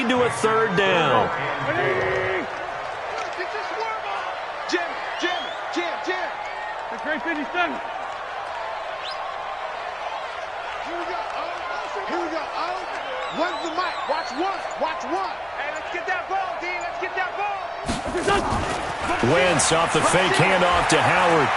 into a third down. Great 57. Here we go. One's the mic. Watch one. Hey, let's get that ball, D. Let's get that ball. Wentz off the fake handoff to Howard.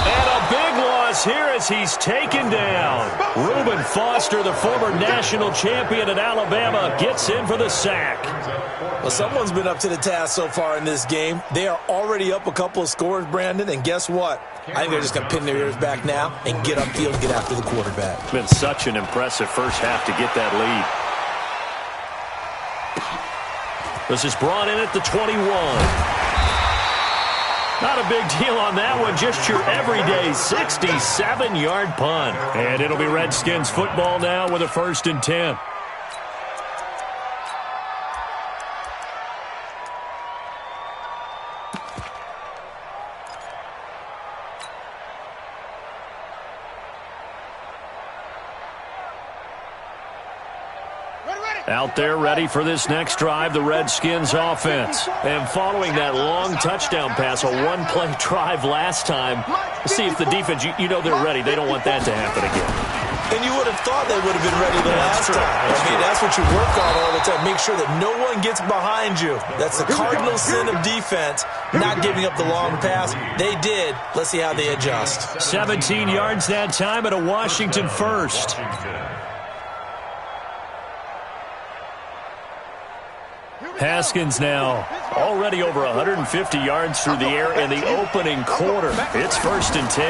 And a big loss here as he's taken down. Reuben Foster, the former national champion at Alabama, gets in for the sack. Well, someone's been up to the task so far in this game. They are already up a couple of scores, Brandon, and guess what? I think they're just going to pin their ears back now and get upfield and get after the quarterback. It's been such an impressive first half to get that lead. This is brought in at the 21. Not a big deal on that one, just your everyday 67-yard punt. And it'll be Redskins football now with a 1st and 10. Out there ready for this next drive, the Redskins offense. And following that long touchdown pass, a one-play drive last time, let's see if the defense, you know they're ready. They don't want that to happen again. And you would have thought they would have been ready the last time. That's what you work on all the time. Make sure that no one gets behind you. That's the cardinal sin of defense, not giving up the long pass. They did. Let's see how they adjust. 17 yards that time at a Washington first. Haskins now already over 150 yards through the air in the opening quarter. It's 1st and 10.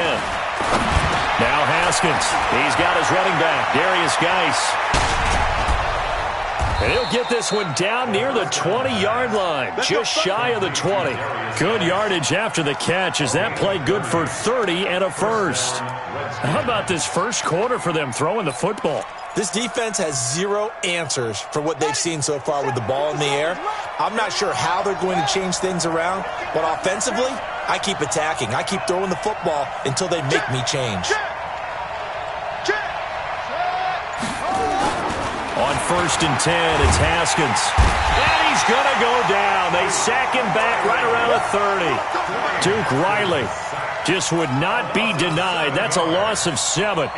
Now Haskins. He's got his running back, Darius Geis. And he'll get this one down near the 20-yard line, just shy of the 20. Good yardage after the catch as that play good for 30 and a first. How about this first quarter for them throwing the football? This defense has zero answers for what they've seen so far with the ball in the air. I'm not sure how they're going to change things around, but offensively, I keep attacking. I keep throwing the football until they make me change. On 1st and 10, it's Haskins. And he's going to go down. They sack him back right around the 30. Duke Riley just would not be denied. That's a loss of 7.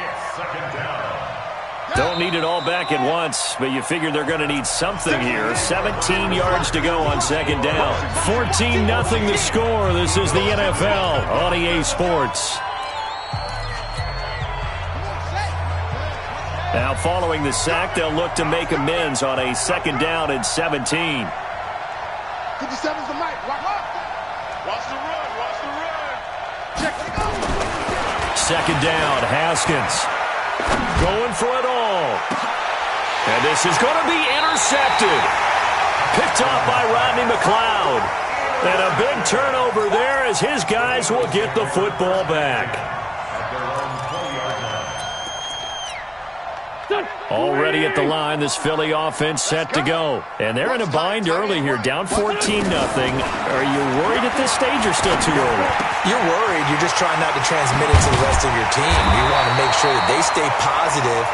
Don't need it all back at once, but you figure they're going to need something here. 17 yards to go on 2nd down. 14-0 the score. This is the NFL on EA Sports. Now following the sack, they'll look to make amends on a 2nd down and 17. 57's the mic. Watch the run. Check it out. 2nd down, Haskins. Going for it all. And this is going to be intercepted. Picked off by Rodney McLeod. And a big turnover there as his guys will get the football back. Already at the line, this Philly offense set to go. And they're in a bind early here, down 14-0. Are you worried at this stage or still too early? You're worried. You're just trying not to transmit it to the rest of your team. You want to make sure that they stay positive.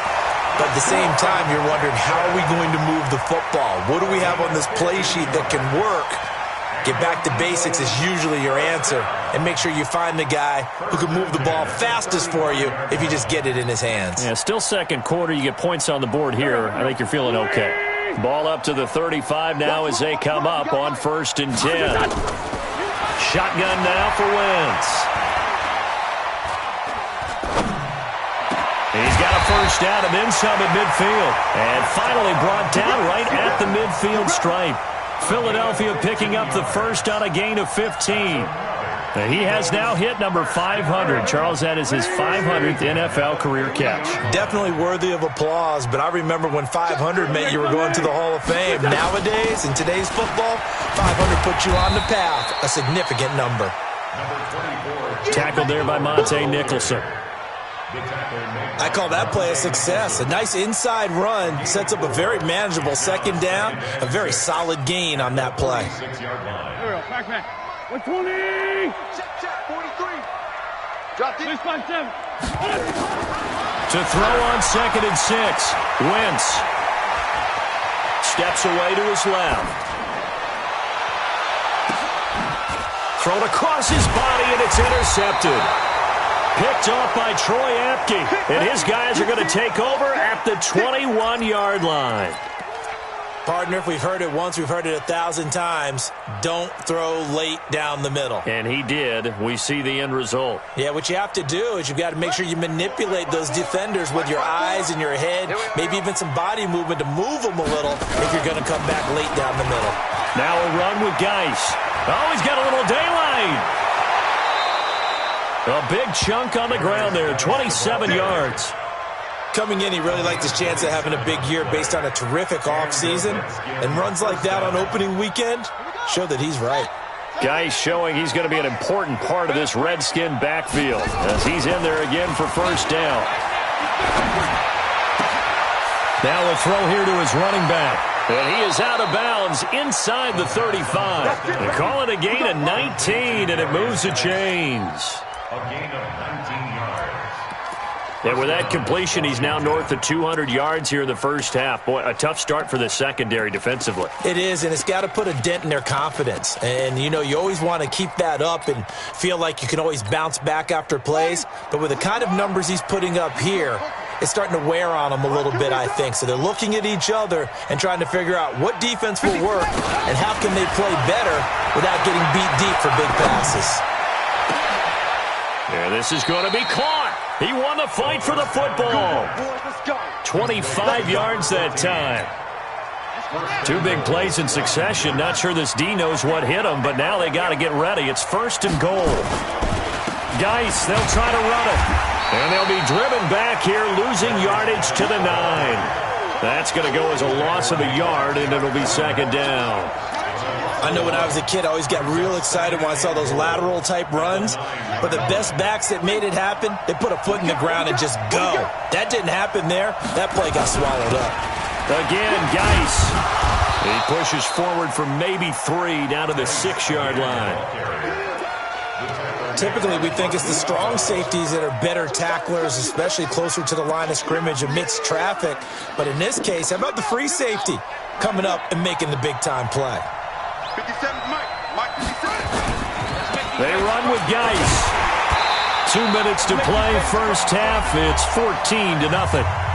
But at the same time, you're wondering, how are we going to move the football? What do we have on this play sheet that can work? Get back to basics is usually your answer. And make sure you find the guy who can move the ball fastest for you if you just get it in his hands. Yeah, still 2nd quarter. You get points on the board here. I think you're feeling okay. Ball up to the 35 now as they come up on 1st and 10. Shotgun now for Wentz. He's got a 1st down and then some at midfield. And finally brought down right at the midfield stripe. Philadelphia picking up the 1st on a gain of 15. He has now hit number 500. Charles, that is his 500th NFL career catch. Definitely worthy of applause, but I remember when 500 meant you were going to the Hall of Fame. Nowadays, in today's football, 500 puts you on the path, a significant number. Tackled there by Monte Nicholson. I call that play a success. A nice inside run sets up a very manageable 2nd down, a very solid gain on that play. 120. Check. 43. Drop it. 657. To throw on 2nd and 6. Wentz. steps away to his left. Thrown across his body, and it's intercepted. Picked off by Troy Apke. And his guys are going to take over at the 21-yard line. Partner, if we've heard it once, we've heard it 1,000 times. Don't throw late down the middle. And he did. We see the end result. Yeah, what you have to do is you've got to make sure you manipulate those defenders with your eyes and your head, maybe even some body movement to move them a little if you're going to come back late down the middle. Now a run with Geis. Oh, he's got a little daylight. A big chunk on the ground there, 27 yards. Coming in, he really liked his chance of having a big year based on a terrific offseason. And runs like that on opening weekend show that he's right. Geis showing he's going to be an important part of this Redskin backfield as he's in there again for first down. Now a throw here to his running back. And he is out of bounds inside the 35. They call it a gain of 19, and it moves the chains. A gain of 19 yards. And with that completion, he's now north of 200 yards here in the first half. Boy, a tough start for the secondary defensively. It is, and it's got to put a dent in their confidence. And, you know, you always want to keep that up and feel like you can always bounce back after plays. But with the kind of numbers he's putting up here, it's starting to wear on them a little bit, I think. So they're looking at each other and trying to figure out what defense will work and how can they play better without getting beat deep for big passes. Yeah, this is going to be caught. He won the fight for the football. 25 yards that time. Two big plays in succession. Not sure this D knows what hit him, but now they got to get ready. It's first and goal. Geis, they'll try to run it. And they'll be driven back here, losing yardage to the 9. That's going to go as a loss of a yard, and it'll be second down. I know when I was a kid, I always got real excited when I saw those lateral-type runs. But the best backs that made it happen, they put a foot in the ground and just go. That didn't happen there. That play got swallowed up. Again, Geis. He pushes forward from maybe 3 down to the 6-yard line. Typically, we think it's the strong safeties that are better tacklers, especially closer to the line of scrimmage amidst traffic. But in this case, how about the free safety coming up and making the big-time play? 57, Mike 57. They run with Geis. 2 minutes to play, first half. It's 14-0.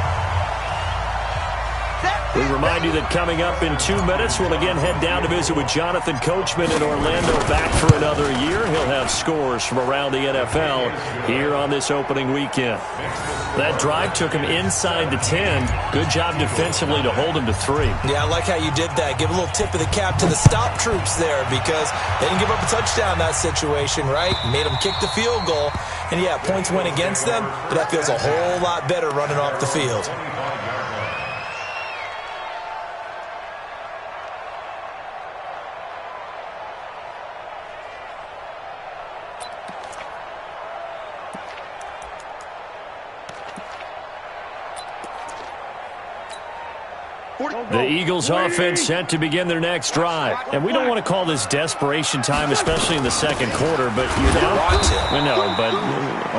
We remind you that coming up in 2 minutes, we'll again head down to visit with Jonathan Coachman in Orlando, back for another year. He'll have scores from around the NFL here on this opening weekend. That drive took him inside the 10. Good job defensively to hold him to 3. Yeah, I like how you did that. Give a little tip of the cap to the stop troops there because they didn't give up a touchdown in that situation, right? Made them kick the field goal. And, yeah, points went against them, but that feels a whole lot better running off the field. The Eagles offense set to begin their next drive. And we don't want to call this desperation time, especially in the second quarter, but you're down.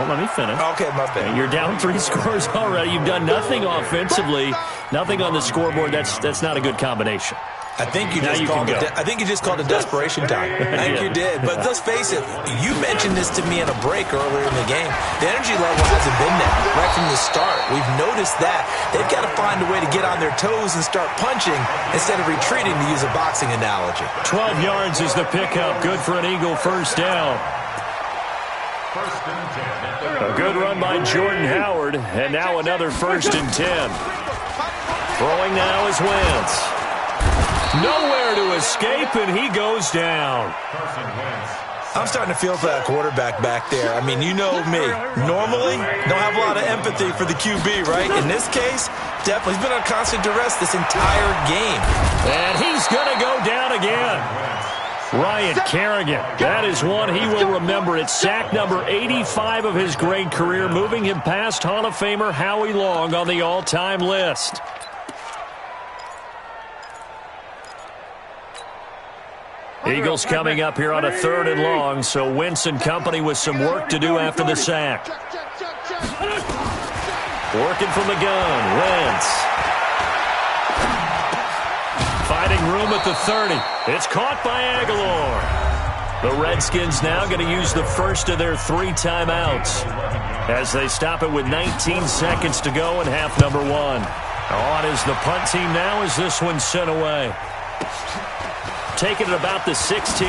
Let me finish. Okay, my bad. You're down 3 scores already. You've done nothing offensively, nothing on the scoreboard. That's not a good combination. I think you just called it desperation time. I think you did. But let's face it, you mentioned this to me in a break earlier in the game. The energy level hasn't been there right from the start. We've noticed that. They've got to find a way to get on their toes and start punching instead of retreating, to use a boxing analogy. 12 yards is the pickup. Good for an Eagle first down. A good run by Jordan Howard. And now another 1st and 10. Throwing now is Wentz. Nowhere to escape, and he goes down. I'm starting to feel for that quarterback back there. I mean, you know me. Normally, don't have a lot of empathy for the QB, right? In this case, definitely. He's been on constant duress this entire game. And he's going to go down again. Ryan Kerrigan. That is one he will remember. It's sack number 85 of his great career, moving him past Hall of Famer Howie Long on the all-time list. Eagles coming up here on a 3rd and long, so Wentz and company with some work to do after the sack. Working from the gun, Wentz. room at the 30. It's caught by Aguilar. The Redskins now going to use the first of their 3 timeouts as they stop it with 19 seconds to go in half number 1. On is the punt team now as this one's sent away. Taking it about the 16.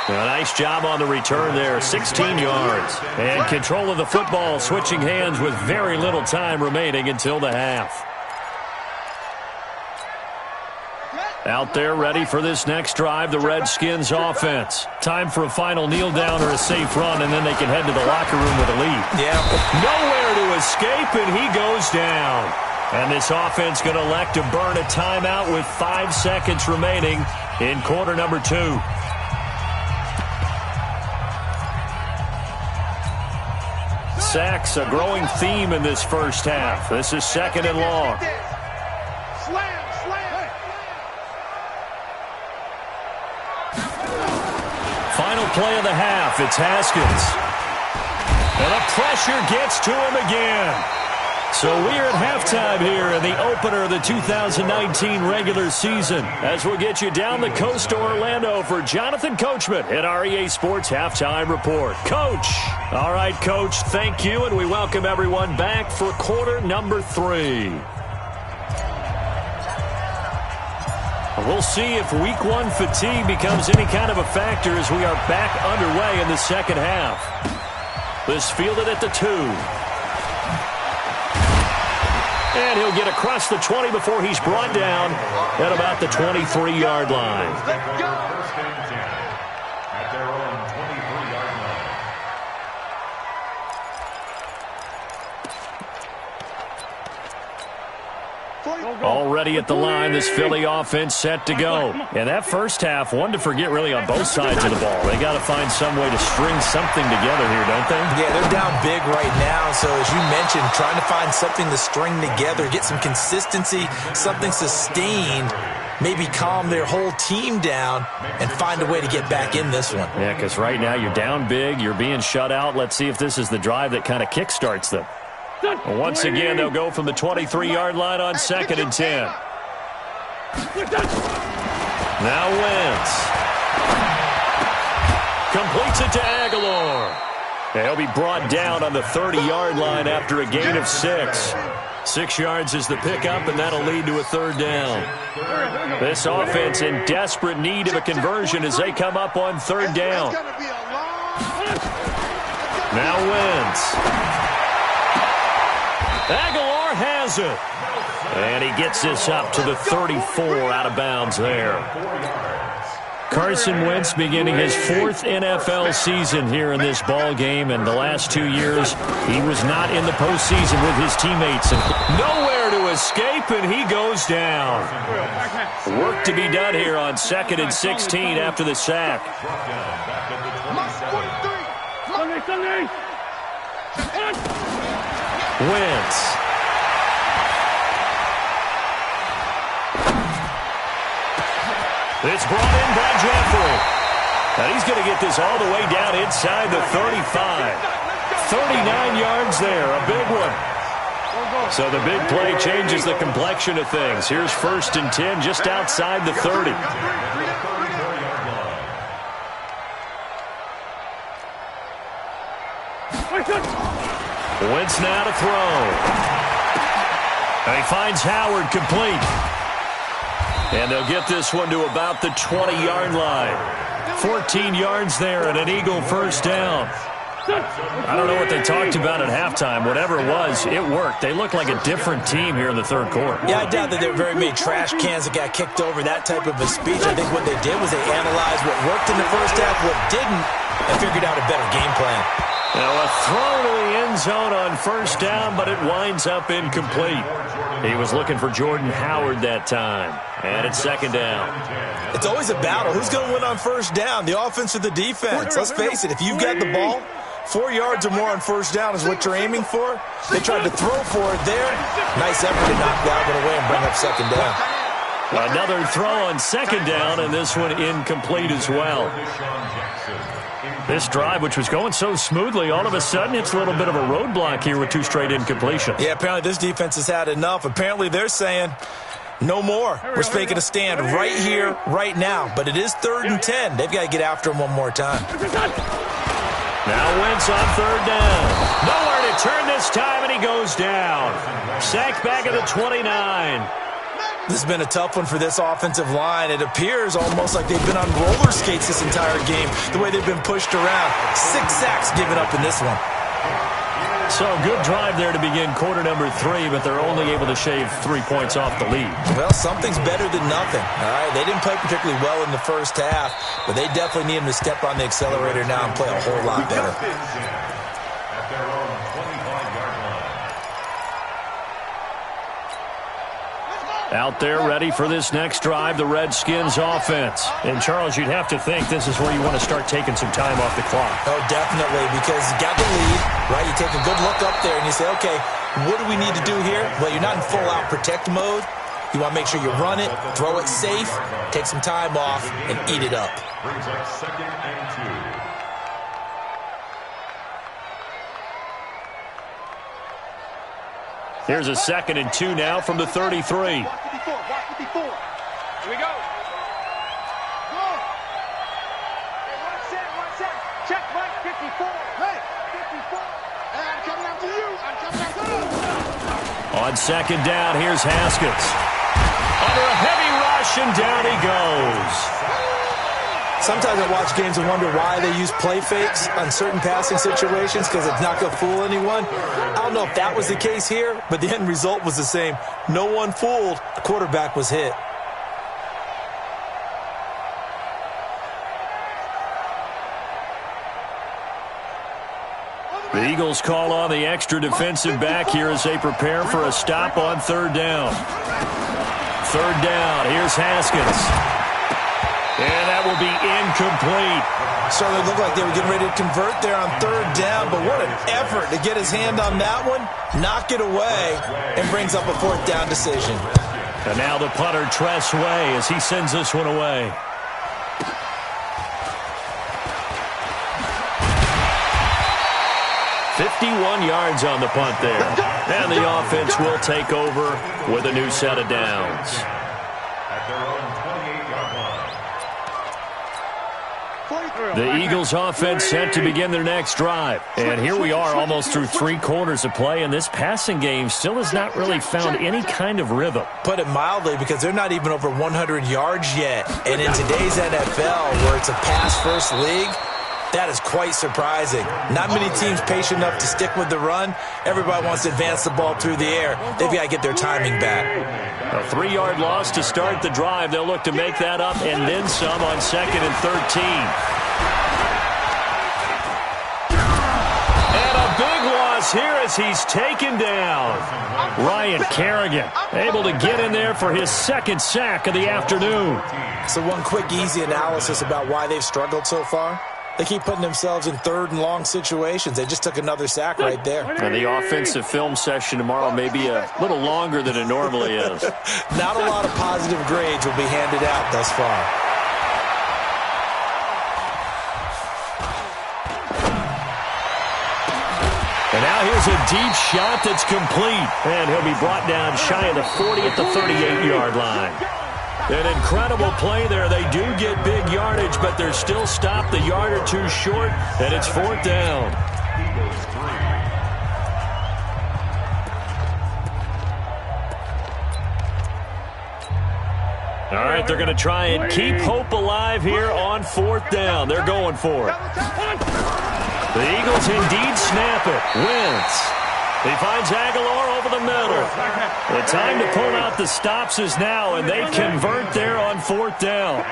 A nice job on the return there, 16 yards. And control of the football, switching hands with very little time remaining until the half. Out there ready for this next drive, the Redskins offense. Time for a final kneel down or a safe run, and then they can head to the locker room with a lead. Yeah. Nowhere to escape, and he goes down. And this offense going to elect to burn a timeout with 5 seconds remaining in quarter number 2. Sacks, a growing theme in this first half. This is 2nd and long. Final play of the half, it's Haskins. And the pressure gets to him again. So we're at halftime here in the opener of the 2019 regular season as we'll get you down the coast to Orlando for Jonathan Coachman at our EA Sports Halftime Report. Coach. All right, Coach, thank you, and we welcome everyone back for quarter number 3. We'll see if week 1 fatigue becomes any kind of a factor as we are back underway in the second half. This fielded at the 2. And he'll get across the 20 before he's brought down at about the 23-yard line. First and 10 at their own 23-yard line. Already at the line, this Philly offense set to go. And that first half, one to forget really on both sides of the ball. They got to find some way to string something together here, don't they? Yeah, they're down big right now. So as you mentioned, trying to find something to string together, get some consistency, something sustained, maybe calm their whole team down and find a way to get back in this one. Yeah, because right now you're down big, you're being shut out. Let's see if this is the drive that kind of kickstarts them. Once again, they'll go from the 23-yard line on 2nd and 10. Now Wentz. Completes it to Aguilar. He'll be brought down on the 30-yard line after a gain of 6. 6 yards is the pickup, and that'll lead to a 3rd down. This offense in desperate need of a conversion as they come up on 3rd down. Now Wentz. Aguilar has it. And he gets this up to the 34 out of bounds there. Carson Wentz beginning his 4th NFL season here in this ball game. And the last 2 years, he was not in the postseason with his teammates. And nowhere to escape, and he goes down. Work to be done here on 2nd and 16 after the sack. Wentz. It's brought in by Jeffrey. And he's going to get this all the way down inside the 35. 39 yards there, a big one. So the big play changes the complexion of things. Here's 1st and 10 just outside the 30. Wentz now to throw. And he finds Howard complete. And they'll get this one to about the 20-yard line. 14 yards there and an Eagle 1st down. I don't know what they talked about at halftime. Whatever it was, it worked. They look like a different team here in the 3rd quarter. Yeah, I doubt that there were very many trash cans that got kicked over, that type of a speech. I think what they did was they analyzed what worked in the first half, what didn't, and figured out a better game plan. Now a throw to the end zone on 1st down, but it winds up incomplete. He was looking for Jordan Howard that time. And it's 2nd down. It's always a battle. Who's going to win on 1st down, the offense or the defense? Let's face it, if you've got the ball, 4 yards or more on 1st down is what you're aiming for. They tried to throw for it there. Nice effort to knock that one away and bring up 2nd down. Another throw on 2nd down, and this one incomplete as well. This drive, which was going so smoothly, all of a sudden it's a little bit of a roadblock here with 2 straight incompletions. Yeah, apparently this defense has had enough. Apparently they're saying, No more. We're making a stand right here, right now. But it is 3rd and 10. They've got to get after him one more time. Now Wentz on 3rd down. Nowhere to turn this time, and he goes down. Sacked back at the 29. This has been a tough one for this offensive line. It appears almost like they've been on roller skates this entire game, the way they've been pushed around. 6 sacks given up in this one. So good drive there to begin quarter number 3, but they're only able to shave 3 points off the lead. Well, something's better than nothing. All right, they didn't play particularly well in the first half, but they definitely need them to step on the accelerator now and play a whole lot better. At their own 25-yard line. Out there ready for this next drive, the Redskins offense. And, Charles, you'd have to think this is where you want to start taking some time off the clock. Oh, definitely, because you got the lead, right? You take a good look up there and you say, okay, what do we need to do here? Well, you're not in full-out protect mode. You want to make sure you run it, throw it safe, take some time off, and eat it up. Brings up 2nd and 2. Here's a 2nd and 2 now from the 33. Watch 54. Here we go. Go. Hey, one set. Check, Mike, 54. Hey, 54. Hey, I'm coming after you. On 2nd down, here's Haskins. Under a heavy rush, and down he goes. Sometimes I watch games and wonder why they use play fakes on certain passing situations, because it's not going to fool anyone. I don't know if that was the case here, but the end result was the same. No one fooled. The quarterback was hit. The Eagles call on the extra defensive back here as they prepare for a stop on 3rd down. 3rd down, here's Haskins. And that will be incomplete. So they looked like they were getting ready to convert there on 3rd down, but what an effort to get his hand on that one, knock it away, and brings up a 4th down decision. And now the punter, Tress Way, as he sends this one away. "51 yards on the punt there. And the offense will take over with a new set of downs. At their own 28-yard line. The Eagles offense set to begin their next drive. And here we are almost through 3 quarters of play, and this passing game still has not really found any kind of rhythm. Put it mildly, because they're not even over 100 yards yet. And in today's NFL, where it's a pass-first league, that is quite surprising. Not many teams patient enough to stick with the run. Everybody wants to advance the ball through the air. They've got to get their timing back. A 3-yard loss to start the drive. They'll look to make that up and then some on 2nd and 13. And a big loss here as he's taken down. Ryan Kerrigan able to get in there for his 2nd sack of the afternoon. So one quick, easy analysis about why they've struggled so far. They keep putting themselves in 3rd and long situations. They just took another sack right there. And the offensive film session tomorrow may be a little longer than it normally is. Not a lot of positive grades will be handed out thus far. And now here's a deep shot that's complete. And he'll be brought down shy of the 40 at the 38-yard line. An incredible play there. They do get big yardage, but they're still stopped a yard or two short, and it's 4th down. All right, they're going to try and keep hope alive here on 4th down. They're going for it. The Eagles indeed snap it. Wentz. He finds Aguilar over the middle. The time to pull out the stops is now, and they convert there on 4th down.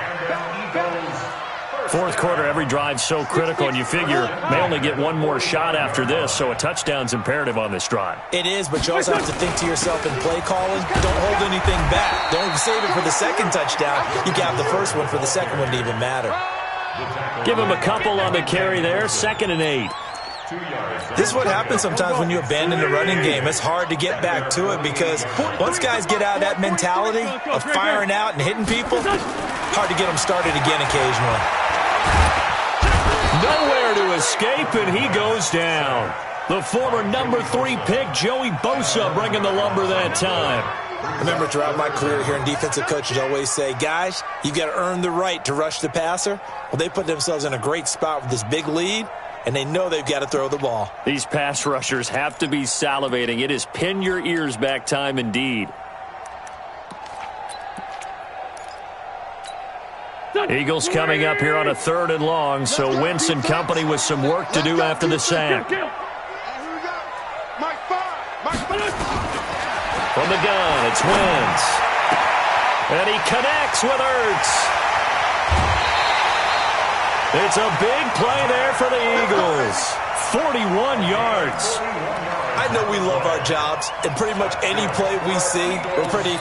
4th quarter, every drive's so critical, and you figure may only get one more shot after this, so a touchdown's imperative on this drive. It is, but you also have to think to yourself in play calling, don't hold anything back. Don't save it for the 2nd touchdown. You can have the 1st one for the 2nd one to even matter. Give him a couple on the carry there, 2nd and 8. This is what happens sometimes when you abandon the running game. It's hard to get back to it because once guys get out of that mentality of firing out and hitting people, hard to get them started again occasionally. Nowhere to escape, and he goes down. The former number 3 pick, Joey Bosa, bringing the lumber that time. I remember throughout my career hearing defensive coaches always say, guys, you got to earn the right to rush the passer. Well, they put themselves in a great spot with this big lead, and they know they've got to throw the ball. These pass rushers have to be salivating. It is pin your ears back time indeed. Eagles coming up here on a 3rd and long, so Wentz and company with some work to do after the sack. From the gun, it's Wentz. And he connects with Ertz. It's a big play there for the Eagles. 41 yards. I know we love our jobs, and pretty much any play we see, we're pretty,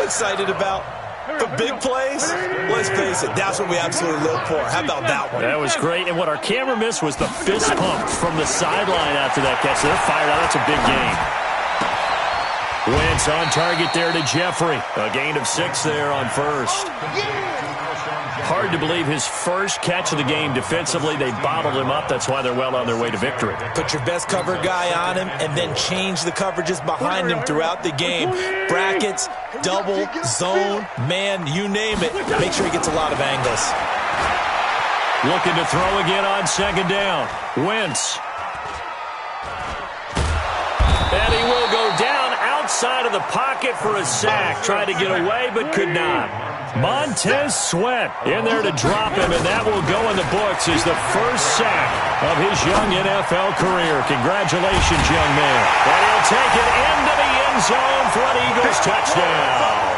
excited about. But big plays, let's face it, that's what we absolutely live for. How about that one? That was great, and what our camera missed was the fist pump from the sideline after that catch. They're fired out. That's a big game. Wentz on target there to Jeffrey. A gain of 6 there on first. Hard to believe his first catch of the game defensively. They bottled him up. That's why they're well on their way to victory. Put your best cover guy on him and then change the coverages behind him throughout the game. Brackets, double, zone, man, you name it. Make sure he gets a lot of angles. Looking to throw again on 2nd down. Wentz. And he will go down outside of the pocket for a sack. Tried to get away but could not. Montez Sweat in there to drop him, and that will go in the books as the first sack of his young NFL career. Congratulations, young man. And he'll take it into the end zone for an Eagles touchdown.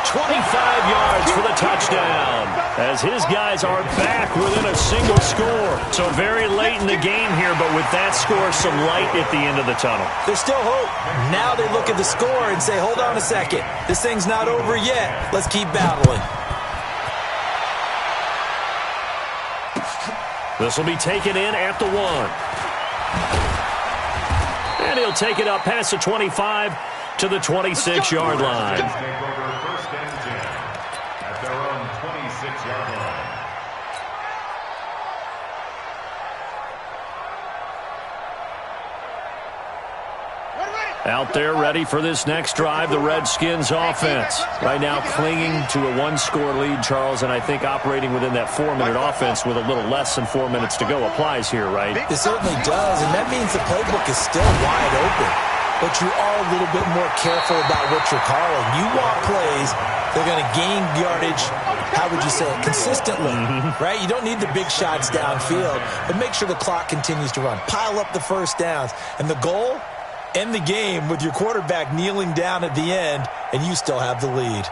25 yards for the touchdown as his guys are back within a single score. So very late in the game here, but with that score, some light at the end of the tunnel. There's still hope. Now they look at the score and say, hold on a second. This thing's not over yet. Let's keep battling. This will be taken in at the 1. And he'll take it up past the 25 to the 26-yard line. Out there ready for this next drive, the Redskins offense. Right now clinging to a 1-score lead, Charles, and I think operating within that 4-minute offense with a little less than 4 minutes to go applies here, right? It certainly does, and that means the playbook is still wide open. But you are a little bit more careful about what you're calling. You want plays that are going to gain yardage, how would you say it, consistently, right? You don't need the big shots downfield, but make sure the clock continues to run. Pile up the first downs. And the goal? End the game with your quarterback kneeling down at the end, and you still have the lead.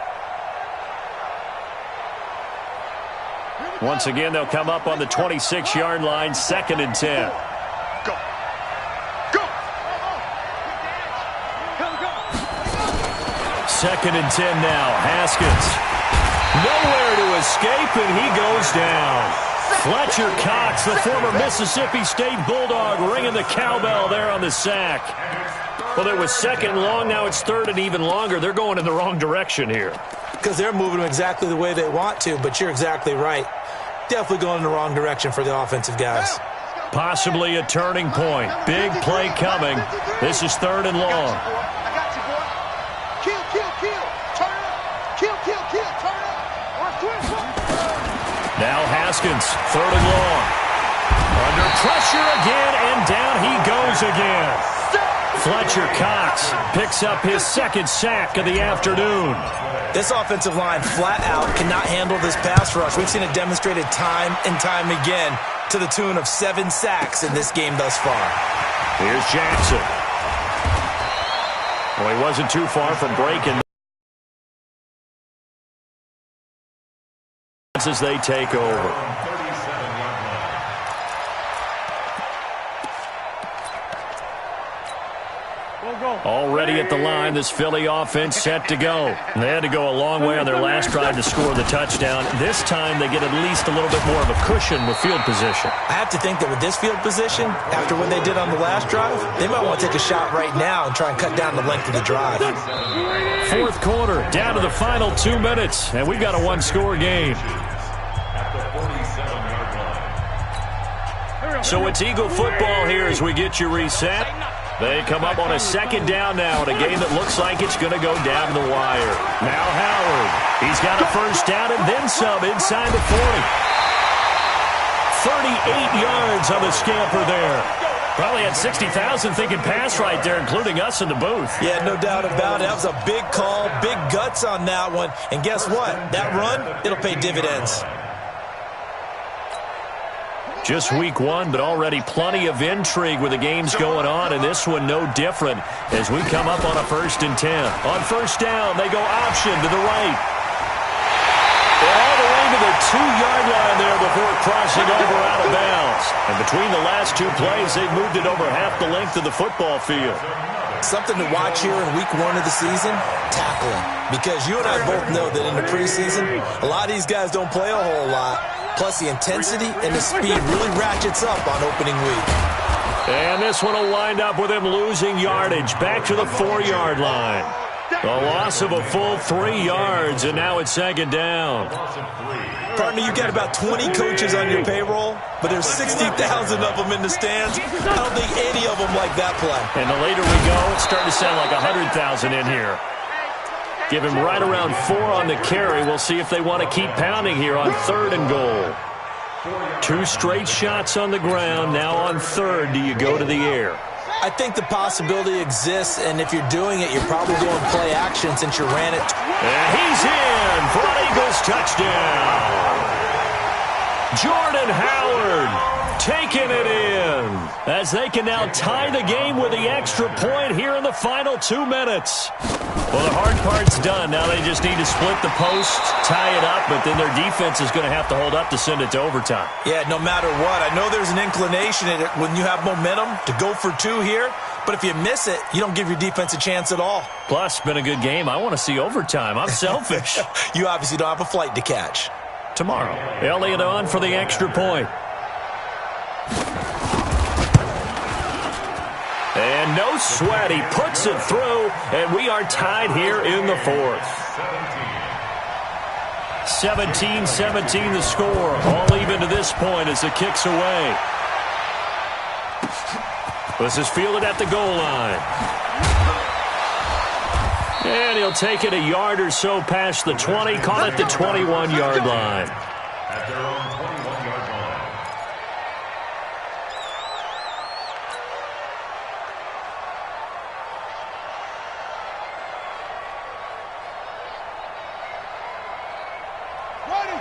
Once again, they'll come up on the 26-yard line, 2nd and 10. Go. Go. 2nd and 10 now. Haskins. Nowhere to escape, and he goes down. Fletcher Cox, the former Mississippi State Bulldog, ringing the cowbell there on the sack. Well, it was 2nd and long. Now it's 3rd and even longer. They're going in the wrong direction here. Because they're moving them exactly the way they want to, but you're exactly right. Definitely going in the wrong direction for the offensive guys. Possibly a turning point. Big play coming. This is 3rd and long. I got you, boy. Kill, kill, kill. Turn up. Kill, kill, kill. Turn up. Watch twist. Now Haskins, 3rd and long. Under pressure again, and down he goes again. Fletcher Cox picks up his 2nd sack of the afternoon. This offensive line flat out cannot handle this pass rush. We've seen it demonstrated time and time again to the tune of 7 sacks in this game thus far. Here's Jackson. Well, he wasn't too far from breaking as they take over. Already at the line, this Philly offense set to go. And they had to go a long way on their last drive to score the touchdown. This time they get at least a little bit more of a cushion with field position. I have to think that with this field position, after what they did on the last drive, they might want to take a shot right now and try and cut down the length of the drive. 4th quarter, down to the final 2 minutes, and we've got a 1-score game. So it's Eagle football here as we get you reset. They come up on a second down now in a game that looks like it's going to go down to the wire. Now Howard. He's got a first down and then some inside the 40. 38 yards on the scamper there. Probably had 60,000 thinking pass right there, including us in the booth. Yeah, no doubt about it. That was a big call, big guts on that one. And guess what? That run, it'll pay dividends. Just week one, but already plenty of intrigue with the games going on, and this one no different as we come up on a 1st and 10. On first down, they go option to the right. All the way to the 2-yard line there before crossing over out of bounds. And between the last two plays, they've moved it over half the length of the football field. Something to watch here in week one of the season, tackling. Because you and I both know that in the preseason, a lot of these guys don't play a whole lot. Plus, the intensity and the speed really ratchets up on opening week. And this one will wind up with him losing yardage back to the 4-yard line. A loss of a full 3 yards, and now it's second down. Partner, you got about 20 coaches on your payroll, but there's 60,000 of them in the stands. I don't think any of them like that play. And the later we go, it's starting to sound like 100,000 in here. Give him right around 4 on the carry. We'll see if they want to keep pounding here on 3rd and goal. 2 straight shots on the ground. Now on 3rd, do you go to the air? I think the possibility exists, and if you're doing it, you're probably going play action since you ran it. And he's in for an Eagles touchdown. Jordan Howard taking it in as they can now tie the game with the extra point here in the final 2 minutes. Well, the hard part's done. Now they just need to split the post, tie it up, but then their defense is going to have to hold up to send it to overtime. Yeah, no matter what. I know there's an inclination in it when you have momentum to go for 2 here, but if you miss it, you don't give your defense a chance at all. Plus, been a good game. I want to see overtime. I'm selfish. You obviously don't have a flight to catch. Tomorrow, Elliott on for the extra point. And no sweat, he puts it through, and we are tied here in the 4th. 17-17 the score, all even to this point as the kick's away. This is fielded at the goal line. And he'll take it a yard or so past the 20, call it the 21-yard line. At their own 21-yard line.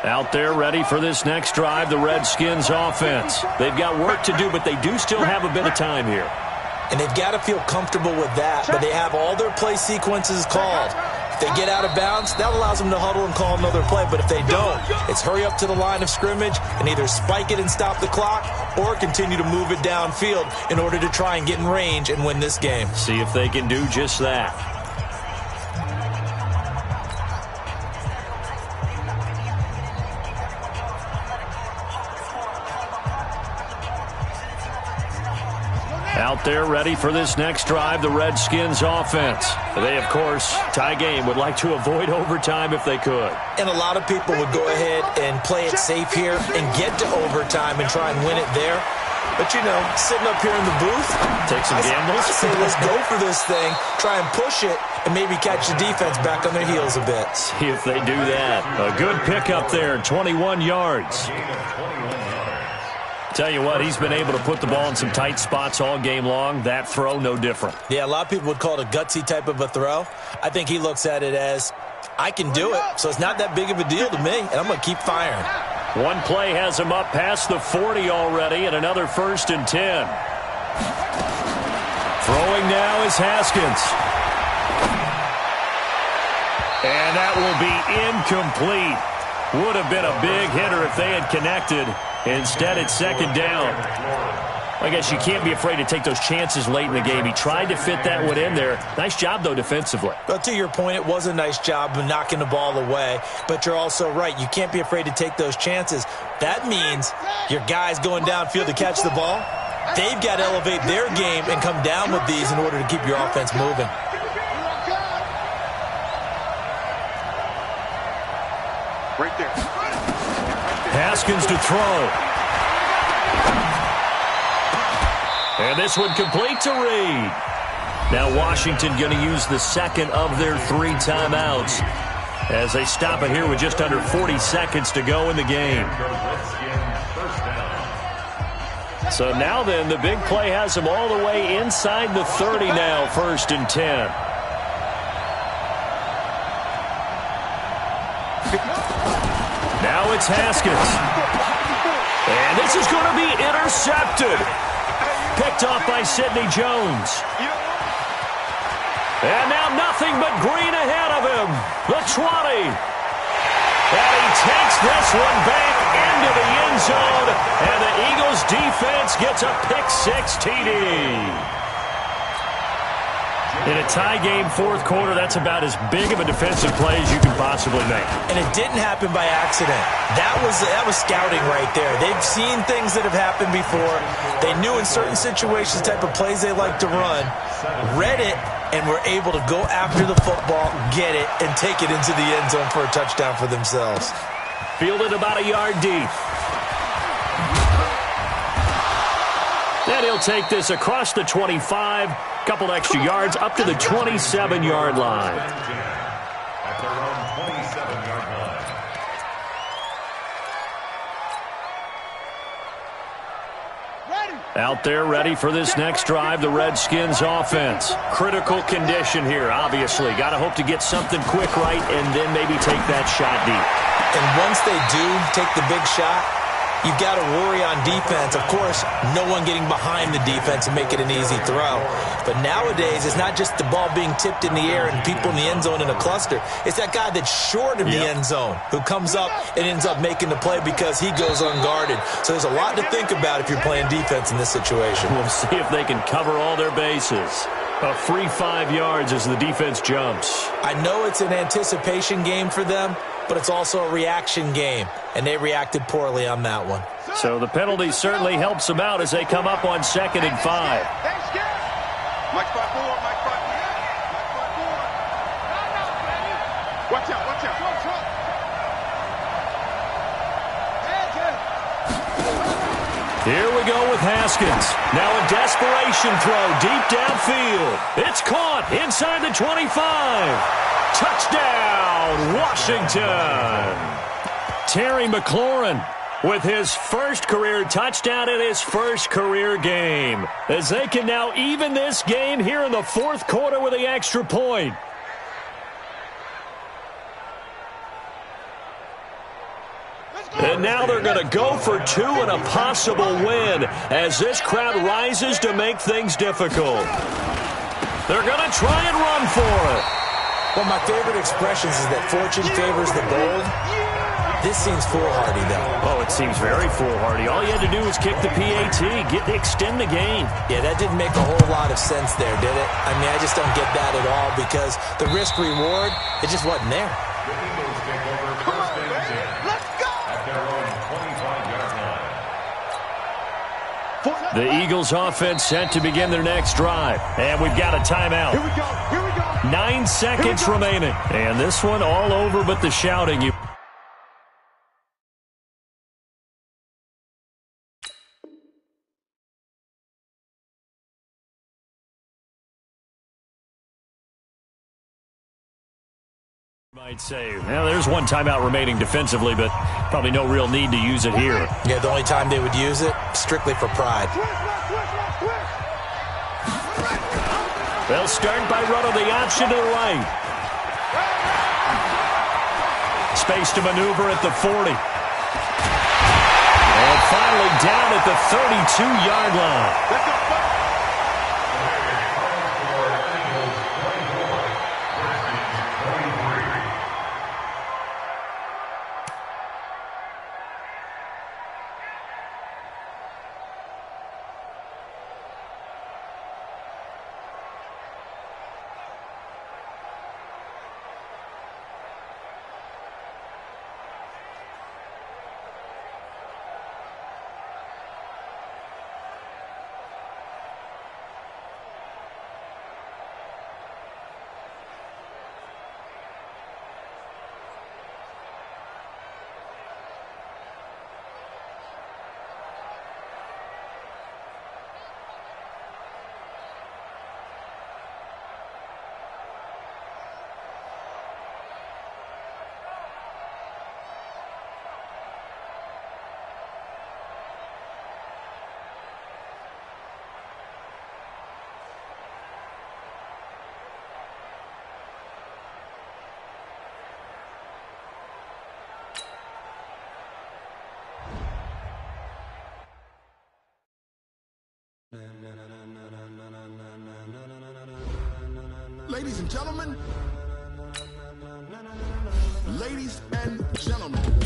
Out there ready for this next drive, the Redskins offense. They've got work to do, but they do still have a bit of time here. And they've got to feel comfortable with that, but they have all their play sequences called. If they get out of bounds, that allows them to huddle and call another play, but if they don't, it's hurry up to the line of scrimmage and either spike it and stop the clock or continue to move it downfield in order to try and get in range and win this game. See if they can do just that. Out there ready for this next drive, the Redskins offense. They, of course, tie game, would like to avoid overtime if they could. And a lot of people would go ahead and play it safe here and get to overtime and try and win it there. But, you know, sitting up here in the booth, take some gambles. I say let's go for this thing, try and push it, and maybe catch the defense back on their heels a bit. See if they do that. A good pickup there, 21 yards. Tell you what, he's been able to put the ball in some tight spots all game long. That throw, no different. Yeah, a lot of people would call it a gutsy type of a throw. I think he looks at it as, I can do it, so it's not that big of a deal to me, and I'm going to keep firing. One play has him up past the 40 already, and another 1st and 10. Throwing now is Haskins. And that will be incomplete. Would have been a big hitter if they had connected. Instead, it's second down. I guess you can't be afraid to take those chances late in the game. He tried to fit that one in there. Nice job, though, defensively. Well, to your point, it was a nice job of knocking the ball away. But you're also right. You can't be afraid to take those chances. That means your guys going downfield to catch the ball, they've got to elevate their game and come down with these in order to keep your offense moving. Right there. Haskins to throw. And this one complete to Reed. Now Washington going to use the second of their 3 timeouts as they stop it here with just under 40 seconds to go in the game. So now then, the big play has them all the way inside the 30 now, 1st and 10. Now it's Haskins. And this is going to be intercepted. Picked off by Sidney Jones. And now nothing but green ahead of him. The 20. And he takes this one back into the end zone. And the Eagles defense gets a pick-6 TD. In a tie game, 4th quarter, that's about as big of a defensive play as you can possibly make. And it didn't happen by accident. That was scouting right there. They've seen things that have happened before. They knew in certain situations the type of plays they like to run, read it, and were able to go after the football, get it, and take it into the end zone for a touchdown for themselves. Fielded about a yard deep. Then he'll take this across the 25, couple extra yards up to the 27-yard line. At their own 27-yard line. Out there ready for this next drive, the Redskins offense. Critical condition here, obviously. Got to hope to get something quick right and then maybe take that shot deep. And once they do take the big shot, you've got to worry on defense. Of course, no one getting behind the defense and make it an easy throw. But nowadays, it's not just the ball being tipped in the air and people in the end zone in a cluster. It's that guy that's short of the end zone who comes up and ends up making the play because he goes unguarded. So there's a lot to think about if you're playing defense in this situation. We'll see if they can cover all their bases. A free 5 yards as the defense jumps. I know it's an anticipation game for them, but it's also a reaction game, and they reacted poorly on that one. So the penalty certainly helps them out as they come up on 2nd and 5. Watch out, watch out. Here we go with Haskins. Now a desperation throw deep downfield. It's caught inside the 25. Touchdown, Washington. Terry McLaurin with his first career touchdown in his first career game, as they can now even this game here in the 4th quarter with the extra point. And now they're going to go for 2 and a possible win as this crowd rises to make things difficult. They're going to try and run for it. One of my favorite expressions is that fortune favors the bold. This seems foolhardy, though. Oh, it seems very foolhardy. All you had to do was kick the PAT, extend the game. Yeah, that didn't make a whole lot of sense there, did it? I mean, I just don't get that at all because the risk-reward, it just wasn't there. The Eagles take over 1st and 10. Let's go! At their own 25-yard line. The Eagles offense set to begin their next drive. And we've got a timeout. Here we go. 9 seconds remaining. And this one all over but the shouting. You might say, well, there's one timeout remaining defensively, but probably no real need to use it here. Yeah, the only time they would use it, strictly for pride. They'll start by running the option to the right. Space to maneuver at the 40. And finally down at the 32-yard line. Ladies and gentlemen. Ladies and gentlemen.